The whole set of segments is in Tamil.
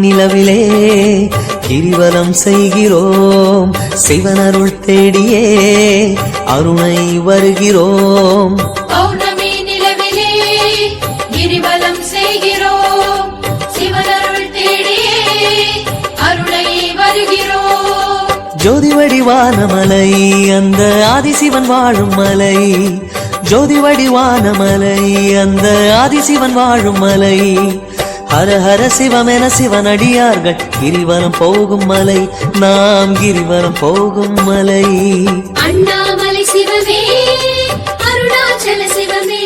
நிலவிலே கிரிவலம் செய்கிறோம், சிவனருள் தேடியே அருணை வருகிறோம். பௌர்ணமி நிலவிலே கிரிவலம் செய்கிறோம், சிவனருள் தேடியே அருணை வருகிறோம். ஜோதி வடிவான மலை அந்த ஆதிசிவன் வாழும் மலை, ஜோதி வடிவான மலை அந்த ஆதிசிவன் வாழும் மலை. ஹர ஹர சிவமென சிவனடியார்கள் கிரிவலம் போகும் மலை, நாம் கிரிவலம் போகும் மலை. அண்ணாமலை சிவமே அருணாச்சல சிவமே,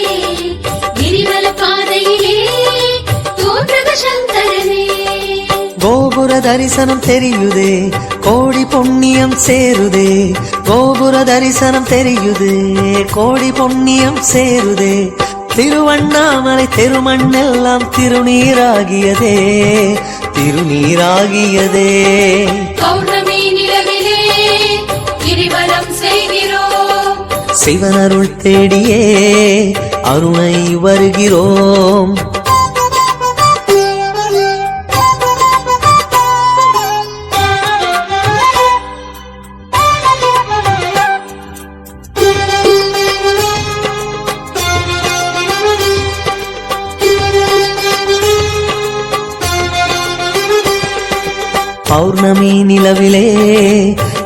கிரிவல பாதையிலே தோன்றுக சங்கரனே. கோபுர தரிசனம் தெரியுதே, கோடி புண்ணியம் சேருதே. கோபுர தரிசனம் தெரியுதே, கோடி புண்ணியம் சேருதே. திருவண்ணாமலை திருமண்ணெல்லாம் திருநீராகியதே, திருநீராகியதே. பௌர்ணமி நிலவிலே கிரிவலம் செய்கிறோம், சிவனருள் தேடியே அருணை வருகிறோம். பௌர்ணமி நிலவிலே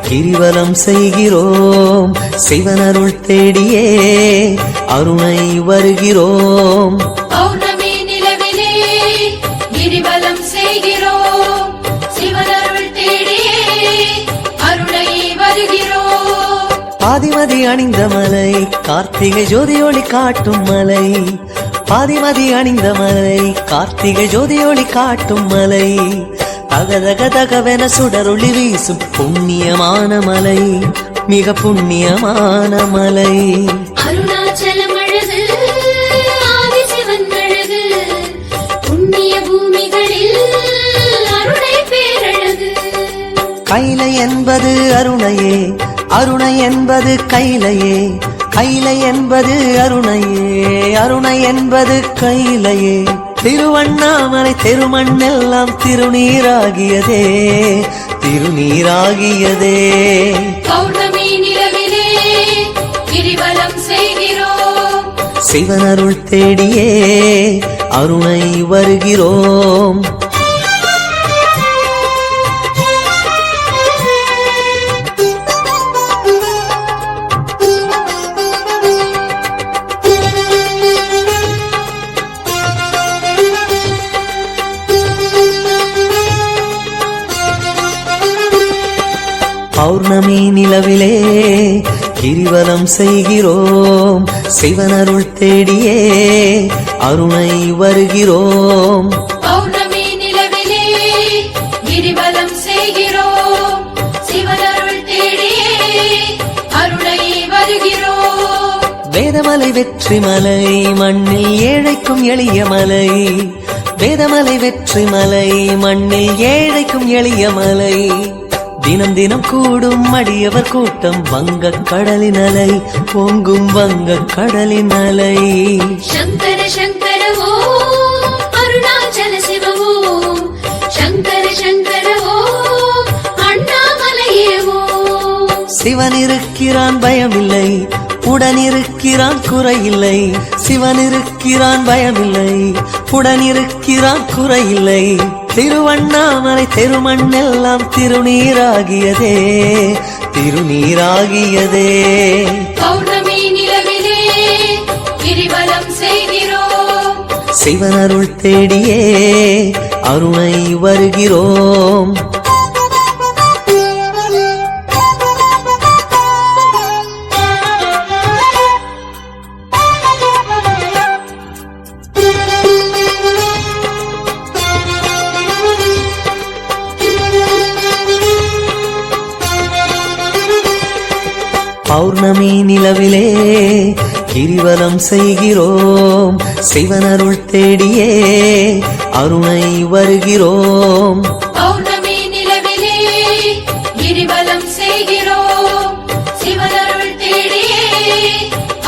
கிரிவலம் செய்கிறோம், சிவனருள் தேடியே அருணை வருகிறோம். பௌர்ணமி நிலவிலே கிரிவலம் செய்கிறோம், சிவனருள் தேடியே அருணை வருகிறோம். பாதிமதி அணிந்த மலை கார்த்திகை ஜோதியொளி காட்டும் மலை, பாதிமதி அணிந்த மலை கார்த்திகை ஜோதியொளி காட்டும் மலை. தகதக தகவென சுடரொளி வீசும் புண்ணியமான மலை, மிக புண்ணியமான மலை. அருணாச்சலம் அழகு ஆதிசிவன் அழகு, புண்ணிய பூமிகளில் அருணை பேரழகு. கைலை என்பது அருணையே, அருணை என்பது கைலையே, கைலை என்பது அருணையே, அருணை என்பது கைலையே. திருவண்ணாமலை திருமண்ணெல்லாம் திருநீராகியதே, திருநீராகியதே. பௌர்ணமி நிலவிலே கிரிவலம் செய்கிறோம், சிவனருள் தேடியே அருணை வருகிறோம். பௌர்ணமி நிலவிலே கிரிவலம் செய்கிறோம், சிவனருள் தேடியே அருணை வருகிறோம். பௌர்ணமி நிலவிலே கிரிவலம் செய்கிறோம், சிவனருள் தேடியே அருணை வருகிறோம். வேதமலை வெற்றி மலை மண்ணில் ஏழைக்கும் எளிய மலை, வேதமலை வெற்றி மலை மண்ணில் ஏழைக்கும் எளிய மலை. தினம் தினம் கூடும் அடியவர் கூட்டம் வங்கக் கடலின் அலை, பொங்கும் வங்கக் கடலின் அலை. சங்கர சங்கர ஓம் அருணாச்சல சிவ ஓம், சங்கர சங்கர ஓம் அண்ணாமலையே ஓம். சிவன் இருக்கிறான் பயமில்லை, உடனிருக்கிறான் குறையில்லை. சிவன் இருக்கிறான் பயமில்லை, உடனிருக்கிறான் குறையில்லை. திருவண்ணாமலை திருமண்ணெல்லாம் திருநீராகியதே, திருநீராகியதே. பௌர்ணமி நிலவிலே கிரிவலம் செய்கிறோம், சிவனருள் தேடியே அருணை வருகிறோம். பௌர்ணமி நிலவிலே கிரிவலம் செய்கிறோம், சிவனருள் தேடியே அருணை வருகிறோம். பௌர்ணமி நிலவிலே கிரிவலம் செய்கிறோம், சிவனருள் தேடியே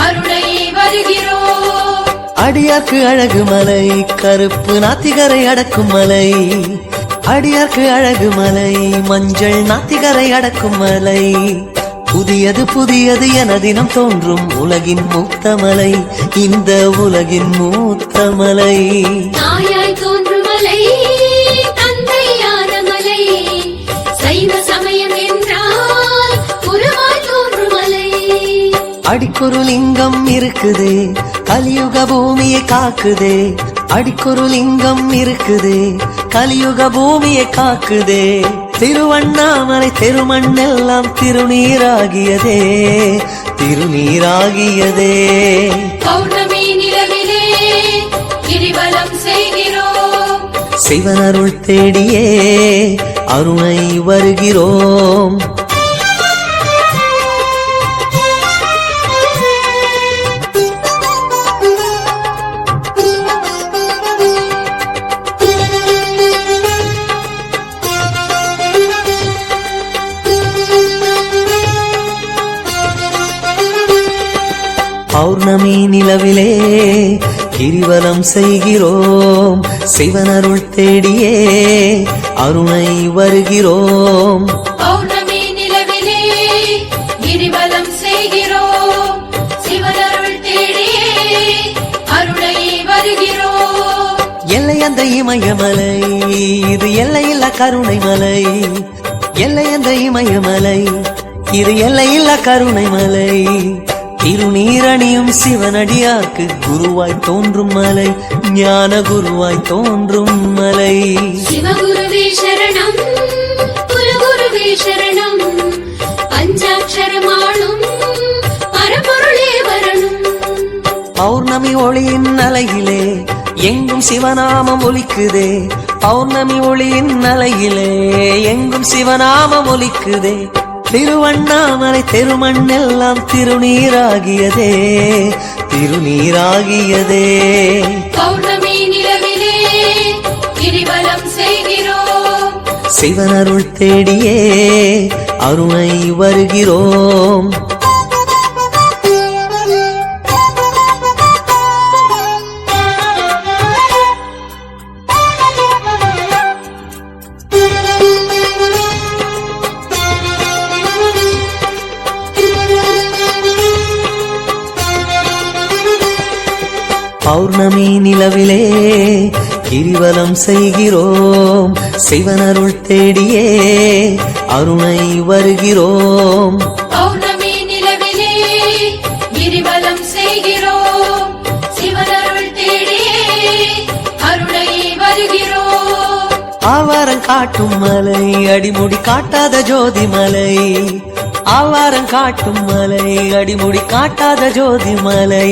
அருணை வருகிறோம். அடியாக்கு அழகு மலை, கருப்பு நாத்திகரை அடக்கும் மலை. அடியார்க்கு அழகு மலை, மஞ்சள் நாத்திகரை அடக்கும் மலை. புதியது புதியது என தினம் தோன்றும் உலகின் மூத்த மலை, இந்த உலகின் மூத்த மலை. தாயாய் தோன்றும் மலை, தந்தையான மலை, சைவ சமயம் என்றால் குருவாய் தோன்றும் மலை. அடிக்கொரு லிங்கம் இருக்குதே, கலியுக பூமியை காக்குதே. அடிக்கொரு லிங்கம் இருக்குதே, கலியுக பூமியை காக்குதே. திருவண்ணாமலை திருமண்ணெல்லாம் திருநீராகியதே, திருநீராகியதே. பௌர்ணமி நிலவிலே கிரிவலம் செய்கிறோம், சிவனருள் தேடியே அருணை வருகிறோம். பௌர்ணமி நிலவிலே கிரிவலம் செய்கிறோம், சிவனருள் தேடியே அருணை வருகிறோம். பௌர்ணமி நிலவிலே கிரிவலம் செய்கிறோம், சிவனருள் தேடியே அருணை வருகிறோம். எல்லை அந்த இமயமலை, இது எல்லையில்லா கருணை மலை. எல்லை அந்த இமயமலை, இது எல்லையில்லா கருணை மலை. திருநீரணியும் சிவனடியார்க்கு குருவாய் தோன்றும் மலை, ஞான குருவாய் தோன்றும் மலை. சிவகுருவே சரணம், குருகுருவே சரணம், பஞ்சாட்சரமாளும் பரம்பொருளே வரணும். பௌர்ணமி ஒளியின் அலையிலே எங்கும் சிவநாமம் ஒலிக்குதே. பௌர்ணமி ஒளியின் அலையிலே எங்கும் சிவநாமம் ஒலிக்குதே. திருவண்ணாமலை திருமண்ணெல்லாம் திருநீராகியதே, திருநீராகியதே. பௌர்ணமி நிலவிலே கிரிவலம் செய்கிறோம், சிவனருள் தேடியே அருணை வருகிறோம். பௌர்ணமி நிலவிலே கிரிவலம் செய்கிறோம், சிவனருள் தேடியே அருணை வருகிறோம். பௌர்ணமி நிலவிலே கிரிவலம் செய்கிறோம், சிவனருள் தேடியே அருணை வருகிறோம். ஆவாரம் காட்டும் மலை, அடிமுடி காட்டாத ஜோதி மலை. ஆவாரம் காட்டும் மலை, அடிமுடி காட்டாத ஜோதி மலை.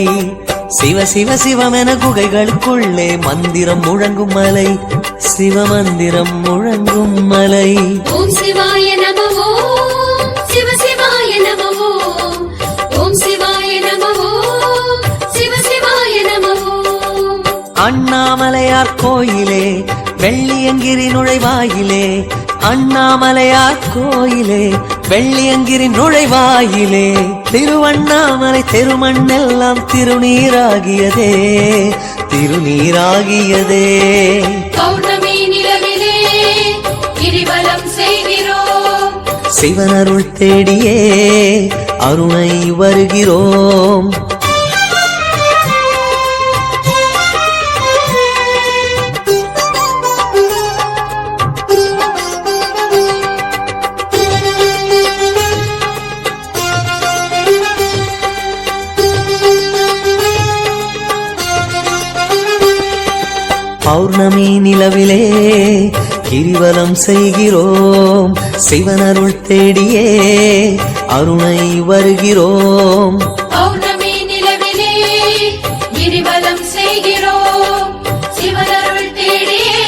சிவ சிவ சிவமென குகைகளுக்குள்ளே மந்திரம் முழங்கும் மலை, சிவமந்திரம் முழங்கும் மலை. ஓம் சிவாய நம ஓம், சிவ சிவாய நம ஓம், ஓம் சிவாய நம ஓம், சிவ சிவாய நம ஓம். அண்ணாமலையார் கோயிலே வெள்ளியங்கிரி நுழைவாயிலே, அண்ணாமலையார் கோயிலே வெள்ளியங்கிரி நுழைவாயிலே. திருவண்ணாமலை திருமண்ணெல்லாம் திருநீராகியதே, திருநீராகியதே. பௌர்ணமி நிலவிலே கிரிவலம் செய்கிறோம், சிவனருள் தேடியே அருணை வருகிறோம். பௌர்ணமி நிலவிலே கிரிவலம் செய்கிறோம், சிவனருள் தேடியே அருணை வருகிறோம். பௌர்ணமி நிலவிலே கிரிவலம் செய்கிறோம், சிவனருள் தேடியே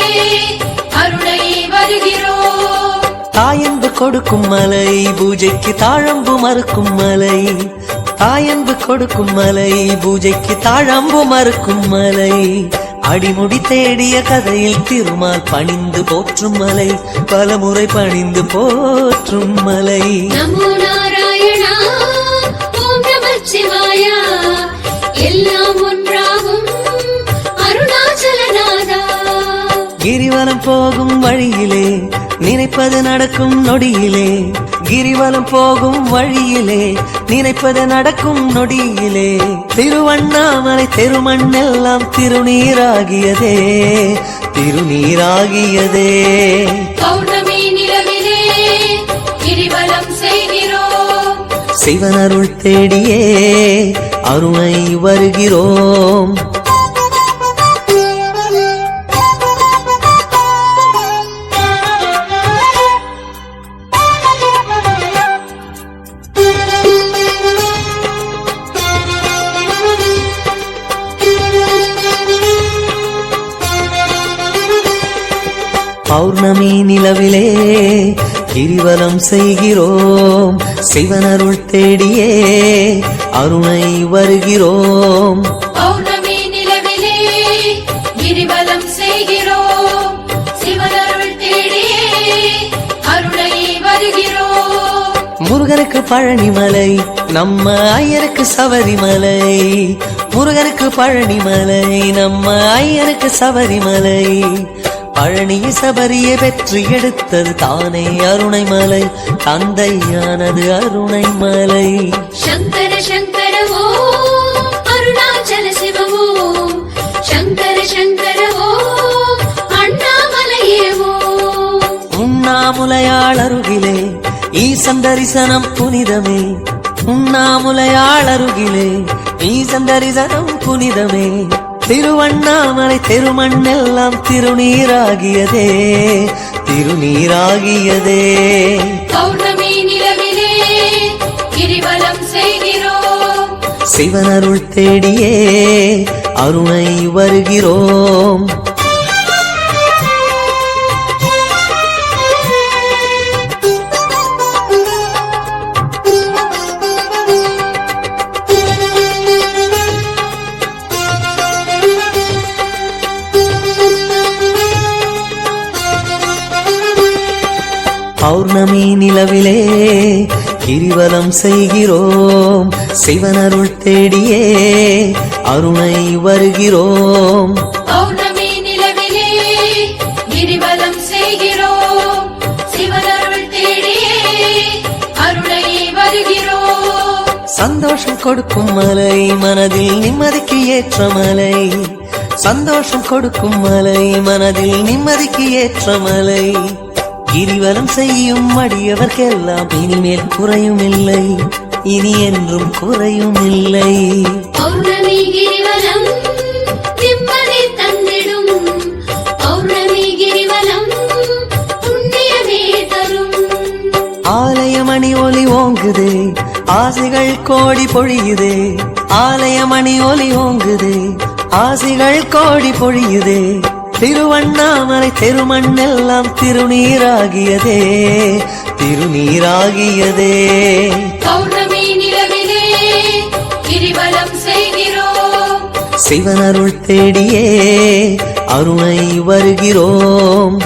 அருணை வருகிறோம். தாயன்பு கொடுக்கும் மலை, பூஜைக்கு தாழம்பு மறுக்கும் மலை. தாயன்பு கொடுக்கும் மலை, பூஜைக்கு தாழம்பு மறுக்கும் மலை. அடிமுடி தேடிய கதையில் திருமால் பணிந்து போற்றும் மலை, பலமுறை பணிந்து போற்றும் மலை. நமோ நாராயணா ஓம் நமச்சிவாயா, எல்லாம் ஒன்றாகும் அருணாச்சலநாதா. கிரிவல கிரிவலம் போகும் வழியிலே நினைப்பது நடக்கும் நொடியிலே கிரிவலம் போகும் வழியிலே நினைப்பது நடக்கும் நொடியிலே திருவண்ணாமலை தெருமண்ணெல்லாம் திருநீராகியதே திருநீராகியதே பௌர்ணமி நிலவிலே கிரிவலம் செய்கிறோம் சிவனருள் தேடியே அருணை வருகிறோம் பௌர்ணமி நிலவிலே கிரிவலம் செய்கிறோம் சிவனருள் தேடியே அருணை வருகிறோம் பௌர்ணமி நிலவிலே கிரிவலம் செய்கிறோம் சிவனருள் தேடியே அருளை வருகிறோம் முருகனுக்கு பழனிமலை நம்ம ஐயருக்கு சபரிமலை முருகனுக்கு பழனிமலை நம்ம ஐயருக்கு சபரிமலை பழனிய சபரியை பெற்று எடுத்தது தானே அருணைமலை தந்தையானது அருணைமலை சங்கர சங்கர ஓம் அருணாச்சல சிவ ஓம் சங்கர சங்கர ஓம் அண்ணாமலையே ஓம் உண்ணாமுலையாள் அருகிலே ஈசன் தரிசனம் புனிதமே உண்ணாமுலையாள் அருகிலே ஈசன் தரிசனம் புனிதமே திருவண்ணாமலை தெருமண்ணெல்லாம் திருநீராகியதே திருநீராகியதே பௌர்ணமி நிலவிலே கிரிவலம் செய்கிறோம் சிவனருள் தேடியே அருணை வருகிறோம் பௌர்ணமி நிலவிலே கிரிவலம் செய்கிறோம் சிவனருள் தேடியே அருணை வருகிறோம் பௌர்ணமி நிலவிலே கிரிவலம் செய்கிறோம் சிவனருள் தேடியே அருளை வருகிறோம் சந்தோஷம் கொடுக்கும் மலை மனதில் நிம்மதிக்கு ஏற்ற மலை சந்தோஷம் கொடுக்கும் மலை மனதில் நிம்மதிக்கு ஏற்ற மலை கிரிவலம் செய்யும் அடியவர்க்கெல்லாம் இனிமேல் குறையும் இல்லை இனி என்றும் குறையும் இல்லை பௌர்ணமி கிரிவலம் நிம்மதி தந்திடும் பௌர்ணமி கிரிவலம் புண்ணியமே தரும் ஆலயமணி ஒலி ஓங்குதே ஆசைகள் கோடி பொழியுதே ஆலயமணி ஒலி ஓங்குதே ஆசைகள் கோடி பொழியுதே திருவண்ணாமலை தெருமண்ணெல்லாம் திருநீராகியதே திருநீராகியதே பௌர்ணமி நிலவிலே கிரிவலம் செய்கிறோம் சிவனருள் தேடியே அருணை வருகிறோம்